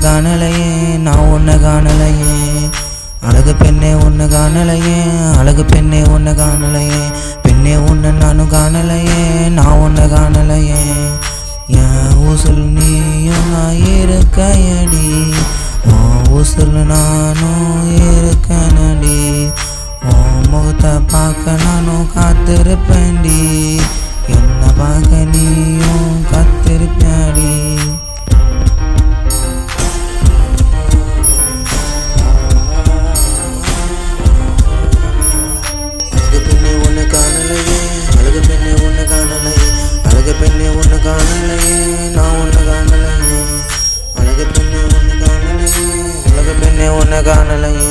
காணலையே நான் உன்னை காணலையே அழகு பெண்ணே உன்னை காணலையே அழகு பெண்ணே உன்னை காணலையே பெண்ணே உன்னை நானும் காணலையே நான் உன்னை காணலையே என் ஊசல் நீயும் நான் இருக்கையடி ஊசல் நானும் இருக்கனடி முகத்தை பார்க்க நானும் காத்திருப்பேன்டி என்ன பார்க்க நீயும் காத்திருப்பேடி அழகு பெண்ணே உன்னை காணலையே அழகு பெண்ணே உன்னை காணலையே அழகு பெண்ணே உன்னை காணலையே நான் உன்னை காணலையே அழகு பெண்ணே உன்னை காணலையே அழகு பெண்ணே உன்னை காணலையே